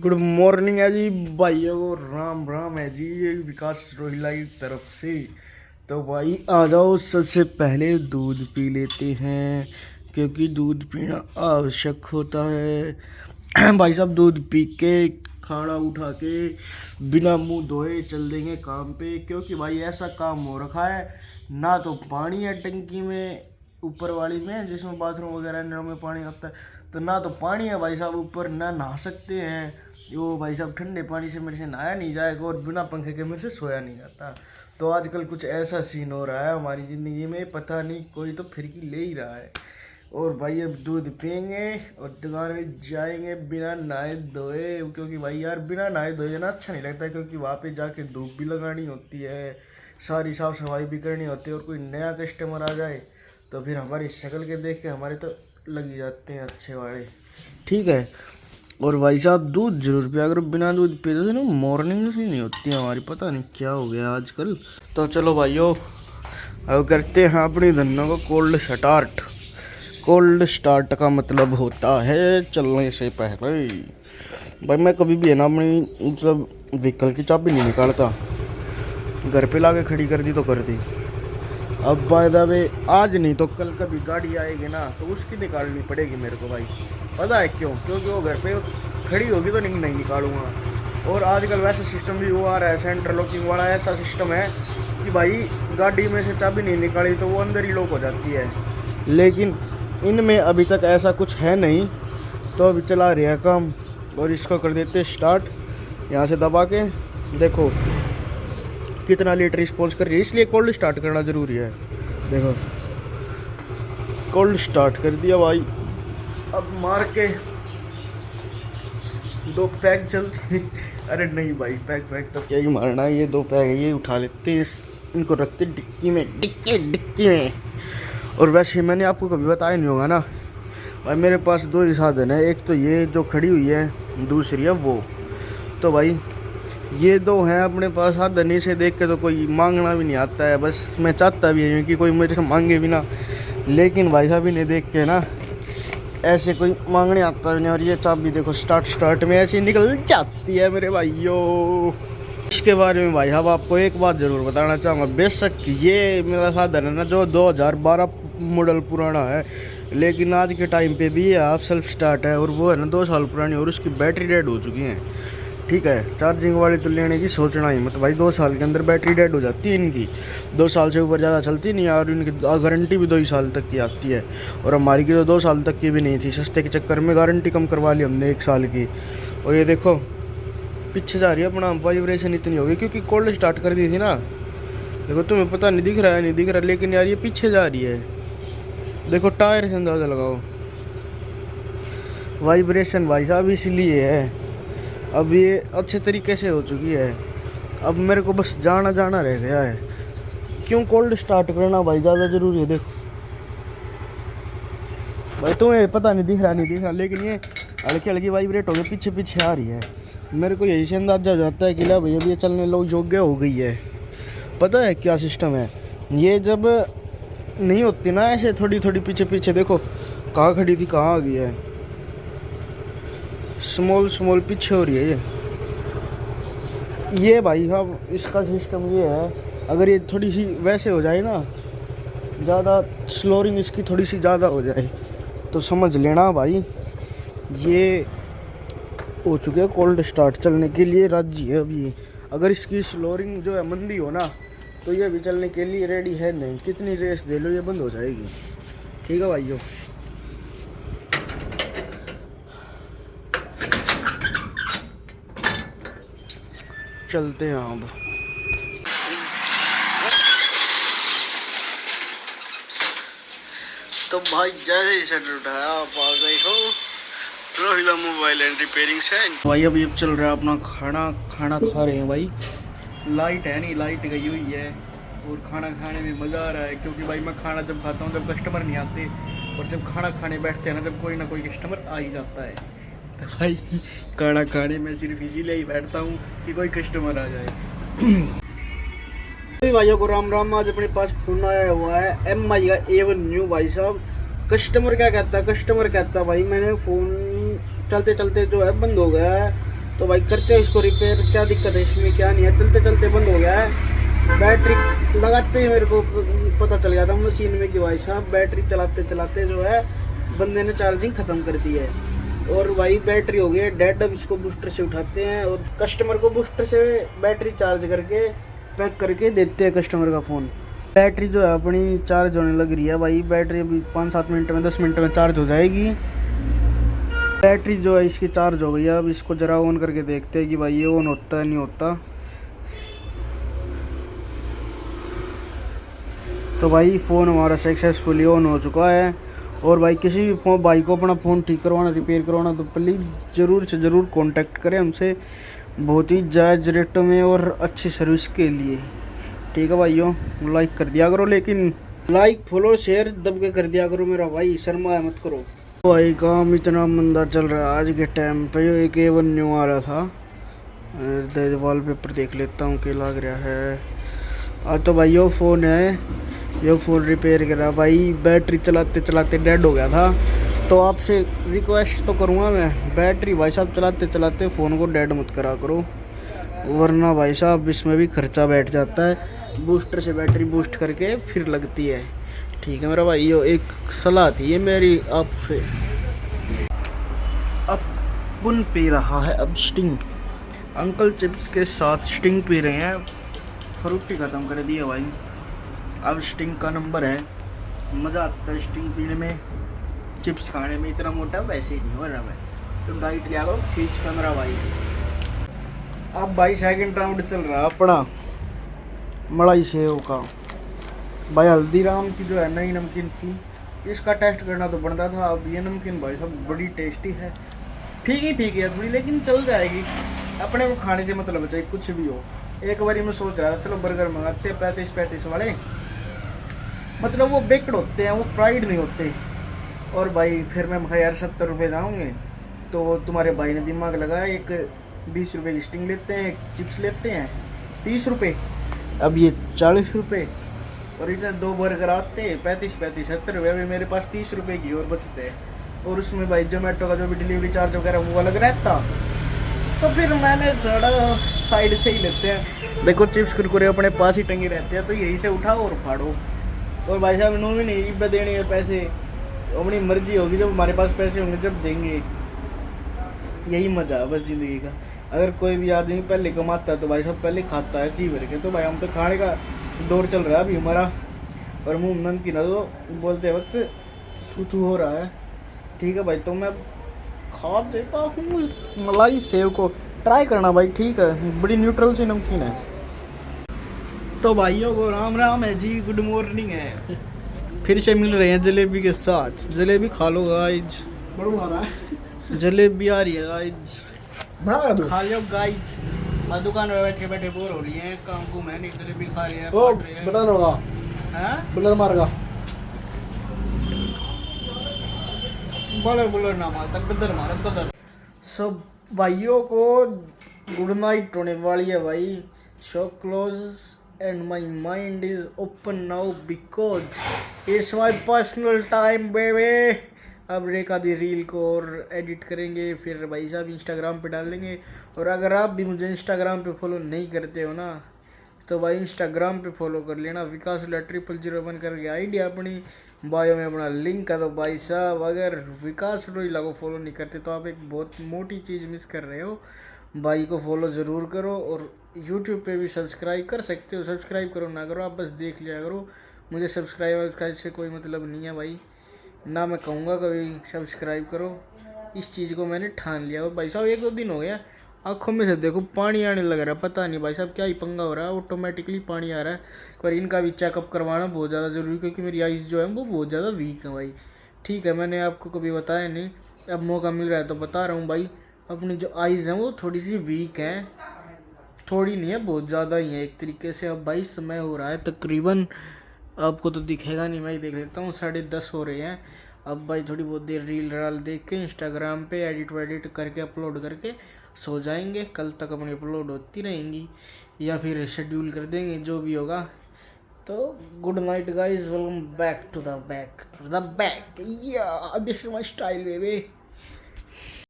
Good morning है जी भाइयों को, राम राम है जी। ये विकास रोहिला की तरफ से। तो भाई आ जाओ, सबसे पहले दूध पी लेते हैं क्योंकि दूध पीना आवश्यक होता है। भाई साहब दूध पी के खाना उठा के बिना मुंह धोए चल देंगे काम पे, क्योंकि भाई ऐसा काम हो रखा है ना तो पानी है टंकी में ऊपर वाली में जिसमें बाथरूम वगैरह नलों में पानी आता है, तो ना तो पानी है भाई साहब ऊपर, ना नहा सकते हैं। वो भाई साहब ठंडे पानी से मेरे से नहाया नहीं जाएगा और बिना पंखे के मेरे से सोया नहीं जाता। तो आजकल कुछ ऐसा सीन हो रहा है हमारी ज़िंदगी में, पता नहीं कोई तो फिरकी ले ही रहा है। और भाई अब दूध पियेंगे और दुकान में जाएंगे बिना नहाए धोए, क्योंकि भाई यार बिना नहाए धोए ना अच्छा नहीं लगता, क्योंकि वहाँ पे जाके धूप भी लगानी होती है, सारी साफ सफाई भी करनी होती है, और कोई नया कस्टमर आ जाए तो फिर हमारी शक्ल के देख के हमारे तो लगी जाते हैं अच्छे वाले। ठीक है। और भाई साहब दूध जरूर पिया करो, बिना दूध पिए तो ना मॉर्निंग से नहीं होती है हमारी, पता नहीं क्या हो गया आजकल। तो चलो भाइयों अब करते हैं अपनी धन्नों को कोल्ड स्टार्ट। कोल्ड स्टार्ट का मतलब होता है चलने से पहले। भाई मैं कभी भी है ना अपनी मतलब व्हीकल की चाबी नहीं निकालता, घर पे लाके खड़ी कर दी तो कर दी। अब बाय द वे आज नहीं तो कल कभी गाड़ी आएगी ना तो उसकी निकालनी पड़ेगी मेरे को भाई। पता है क्यों? क्योंकि वो घर पे खड़ी होगी तो नहीं निकालूंगा। और आजकल वैसा सिस्टम भी वो आ रहा है, सेंटर लॉकिंग वाला ऐसा सिस्टम है कि भाई गाड़ी में से चाबी नहीं निकाली तो वो अंदर ही लॉक हो जाती है। लेकिन इनमें अभी तक ऐसा कुछ है नहीं, तो अभी चला रहा है काम और इसको कर देते स्टार्ट। यहाँ से दबा के देखो कितना लेट रिस्पॉन्स कर रही है, इसलिए कोल्ड स्टार्ट करना ज़रूरी है। देखो कोल्ड स्टार्ट कर दिया भाई। अब मार के 2 पैक चलते अरे नहीं भाई पैक तो क्या ही मारना है, ये 2 पैक है ये उठा लेते हैं, इनको रखते डिक्की में, डिक्की में। और वैसे मैंने आपको कभी बताया नहीं होगा ना भाई, मेरे पास 2 ही साधन है, एक तो ये जो खड़ी हुई है, दूसरी है वो। तो भाई ये 2 हैं अपने पास साधन, इसे देख के तो कोई मांगना भी नहीं आता है। बस मैं चाहता भी है कि कोई मुझे मांगे भी ना, लेकिन भाई साहब इन्हें देख के ना ऐसे कोई मांगने आता भी नहीं। और ये चाबी देखो स्टार्ट में ऐसे निकल जाती है मेरे भाइयों। इसके बारे में भाई साहब आपको एक बात ज़रूर बताना चाहूँगा, बेशक ये मेरा साधन है ना जो 2012 मॉडल पुराना है, लेकिन आज के टाइम पे भी ये आप सेल्फ स्टार्ट है और वो है ना 2 साल पुरानी, और उसकी बैटरी डेड हो चुकी है। ठीक है, चार्जिंग वाली तो लेने की सोचना ही मत भाई, 2 साल के अंदर बैटरी डेड हो जाती है इनकी, 2 साल से ऊपर ज़्यादा चलती नहीं है। और इनकी गारंटी भी 2 ही साल तक की आती है, और हमारी की तो 2 साल तक की भी नहीं थी, सस्ते के चक्कर में गारंटी कम करवा ली हमने 1 साल की। और ये देखो पीछे जा रही है अपना, वाइब्रेशन इतनी होगी क्योंकि कोल्ड स्टार्ट कर दी थी ना। देखो तुम्हें पता नहीं दिख रहा है, नहीं दिख रहा, लेकिन यार ये पीछे जा रही है। देखो टायर से अंदाज़ा लगाओ, वाइब्रेशन भाई साहब इसलिए है। अब ये अच्छे तरीके से हो चुकी है, अब मेरे को बस जाना रह गया है। क्यों कोल्ड स्टार्ट करना भाई ज़्यादा ज़रूरी है। देखो भाई तुम्हें पता नहीं दिख रहा, लेकिन ये हल्की हल्की वाइब्रेट होकर पीछे आ रही है। मेरे को यही से अंदाजा हो जाता है कि ला भैया ये चलने लोग योग्य हो गई है। पता है क्या सिस्टम है, ये जब नहीं होती ना ऐसे थोड़ी पीछे देखो कहाँ खड़ी थी कहाँ आ गई है, स्मॉल पीछे हो रही है ये भाई साहब। इसका सिस्टम ये है, अगर ये थोड़ी सी वैसे हो जाए ना, ज़्यादा स्लोरिंग इसकी थोड़ी सी ज़्यादा हो जाए तो समझ लेना भाई ये हो चुके हैं कोल्ड स्टार्ट, चलने के लिए राजी है अभी। अगर इसकी स्लोरिंग जो है मंदी हो ना तो ये भी चलने के लिए रेडी है नहीं, कितनी रेस दे लो ये बंद हो जाएगी। ठीक है भाइयों, चलते हैं अब। तो भाई जैसे ही शटर उठाया आप आ गए हो रोहिला मोबाइल एंड रिपेयरिंग से। भाई अभी अब चल रहा है अपना खाना खा रहे हैं भाई। लाइट है नहीं, लाइट गई हुई है और खाना खाने में मज़ा आ रहा है, क्योंकि भाई मैं खाना जब खाता हूँ जब कस्टमर नहीं आते, और जब खाना खाने बैठते हैं ना जब कोई ना कोई कस्टमर आ ही जाता है। तो भाई खाना खाने में सिर्फ इसीलिए ही बैठता हूँ कि कोई कस्टमर आ जाए। भाइयों को राम राम। आज अपने पास फोन आया हुआ है MI का A1 न्यू भाई साहब। कस्टमर क्या कहता है, भाई मैंने फ़ोन चलते जो है बंद हो गया है, तो भाई करते हैं इसको रिपेयर, क्या दिक्कत है इसमें क्या नहीं है। चलते चलते बंद हो गया है, बैटरी लगाते ही मेरे को पता चल गया था मशीन में कि भाई साहब बैटरी चलाते चलाते जो है बंदे ने चार्जिंग ख़त्म कर दी है और भाई बैटरी हो गई है डेड। अब इसको बूस्टर से उठाते हैं और कस्टमर को बूस्टर से बैटरी चार्ज करके पैक करके देते हैं कस्टमर का फ़ोन। बैटरी जो है अपनी चार्ज होने लग रही है भाई, बैटरी अभी 5-7 मिनट में 10 मिनट में चार्ज हो जाएगी। बैटरी जो है इसकी चार्ज हो गई है। अब इसको ज़रा ऑन करके देखते हैं कि भाई ये ऑन होता है नहीं होता। तो भाई फ़ोन हमारा सक्सेसफुली ऑन हो चुका है। और भाई किसी भी भाई को अपना फ़ोन ठीक करवाना रिपेयर करवाना तो प्लीज़ ज़रूर से ज़रूर कांटेक्ट करें हमसे, बहुत ही जायज़ रेटों में और अच्छी सर्विस के लिए। ठीक है भाइयों, लाइक कर दिया करो, लेकिन लाइक फॉलो शेयर दब के कर दिया करो मेरा भाई, शर्मा मत करो भाई। काम इतना मंदा चल रहा है आज के टाइम पे। एक A1 न्यू आ रहा था, वॉलपेपर देख लेता हूँ क्या लग रहा है। आज तो भाई यो फ़ोन है, ये फ़ोन रिपेयर करा भाई, बैटरी चलाते चलाते डेड हो गया था। तो आपसे रिक्वेस्ट तो करूँगा मैं, बैटरी भाई साहब चलाते चलाते फ़ोन को डेड मत करा करो, वरना भाई साहब इसमें भी खर्चा बैठ जाता है। बूस्टर से बैटरी बूस्ट करके फिर लगती है। ठीक है मेरा भाई, यो एक सलाह थी ये मेरी आपसे। अपन पी रहा है अब स्टिंग, अंकल चिप्स के साथ स्टिंग पी रहे हैं, फ्रूटी ख़त्म कर दी है भाई। अब स्टिंग का नंबर है, मज़ा आता है स्टिंग पीने में, चिप्स खाने में। इतना मोटा वैसे ही नहीं हो रहा मैं, तो डाइट लिया करो खींच कर मेरा भाई। अब भाई सेकंड राउंड चल रहा है अपना मलाई सेव का। भाई हल्दीराम की जो है नई नमकीन थी, इसका टेस्ट करना तो बनता था। अब ये नमकीन भाई साहब बड़ी टेस्टी है, फीकी फीकी है थोड़ी लेकिन चल जाएगी, अपने को खाने से मतलब चाहिए कुछ भी हो। एक बारी मैं सोच रहा था चलो बर्गर मंगाते 35 वाले, मतलब वो बेक्ड होते हैं, वो फ्राइड नहीं होते। और भाई फिर मैं यार 70 रुपये जाऊँगे, तो तुम्हारे भाई ने दिमाग लगाया, एक 20 रुपये की स्टिंग लेते हैं, एक चिप्स लेते हैं 30 रुपये, अब ये 40 रुपये, और इधर 2 बर्गर आते हैं 35 70 रुपये। अभी मेरे पास 30 रुपये की और बचते हैं, और उसमें भाई जोमेटो का जो भी डिलीवरी चार्ज वगैरह वो अलग रहता। तो फिर मैंने ज़्यादा साइड से ही लेते हैं। देखो चिप्स कुरकुरे अपने पास ही टंगे रहते हैं, तो यहीं से उठाओ और फाड़ो। और भाई साहब इन्होंने नहीं देने हैं पैसे, अपनी मर्जी होगी, जब हमारे पास पैसे होंगे जब देंगे। यही मज़ा है बस ज़िंदगी का। अगर कोई भी आदमी पहले कमाता है तो भाई साहब पहले खाता है जी भर के। तो भाई हम तो खाने का दौर चल रहा है अभी हमारा, और मुँह नमकीन तो बोलते वक्त थू हो रहा है। ठीक है भाई, तो मैं खा देता हूँ मलाई सेव को, ट्राई करना भाई, ठीक है, बड़ी न्यूट्रल सी नमकीन है। तो भाइयों को राम राम है जी, गुड मॉर्निंग है। फिर से मिल रहे हैं जलेबी के साथ, जलेबी खा लो गाइज, जलेबी आ रही है गाइज, खा लो गाइज। और दुकान में बैठे बैठे बोर हो रही है, काम कुम है नहीं, जलेबी खा रही है, बटन होगा बुलर मारेगा, बुलर ना मारता, गदर मारा गदर। सब भाइयों को गुड नाइट होने वाली है भाई, show close and my mind is open now because it's my personal time baby. अब रेखा दी रील को और एडिट करेंगे, फिर भाई साहब इंस्टाग्राम पे डाल देंगे। और अगर आप भी मुझे इंस्टाग्राम पे फॉलो नहीं करते हो ना, तो भाई इंस्टाग्राम पे फॉलो कर लेना, विकास 001 करके आईडी अपनी बायो में अपना लिंक है। तो भाई साहब अगर विकास रोहिला को फॉलो नहीं करते तो आप एक बहुत मोटी चीज़ मिस कर रहे हो। भाई को फॉलो ज़रूर करो, और यूट्यूब पे भी सब्सक्राइब कर सकते हो, सब्सक्राइब करो ना करो, आप बस देख लिया करो। मुझे सब्सक्राइब से कोई मतलब नहीं है भाई, ना मैं कहूँगा कभी सब्सक्राइब करो, इस चीज़ को मैंने ठान लिया। और भाई साहब 1-2 दिन हो गया, आँखों में से देखो पानी आने लग रहा है, पता नहीं भाई साहब क्या ही पंगा हो रहा है, ऑटोमेटिकली पानी आ रहा है। पर इनका भी चेकअप करवाना बहुत ज़्यादा ज़रूरी, क्योंकि मेरी आइज़ जो है वो बहुत ज़्यादा वीक है भाई। ठीक है, मैंने आपको कभी बताया नहीं, अब मौका मिल रहा है तो बता रहा हूँ भाई। अपनी जो आइज़ हैं वो थोड़ी सी वीक हैं, थोड़ी नहीं है बहुत ज़्यादा ही है एक तरीके से। अब भाई समय हो रहा है तकरीबन, आपको तो दिखेगा नहीं, मैं ही देख लेता हूँ, 10:30 हो रहे हैं। अब भाई थोड़ी बहुत देर रील राल देख के इंस्टाग्राम पे एडिट वेडिट करके अपलोड करके सो जाएंगे। कल तक अपनी अपलोड होती रहेंगी, या फिर शेड्यूल कर देंगे जो भी होगा। तो good night guys, welcome back to the back, yeah this is my style baby.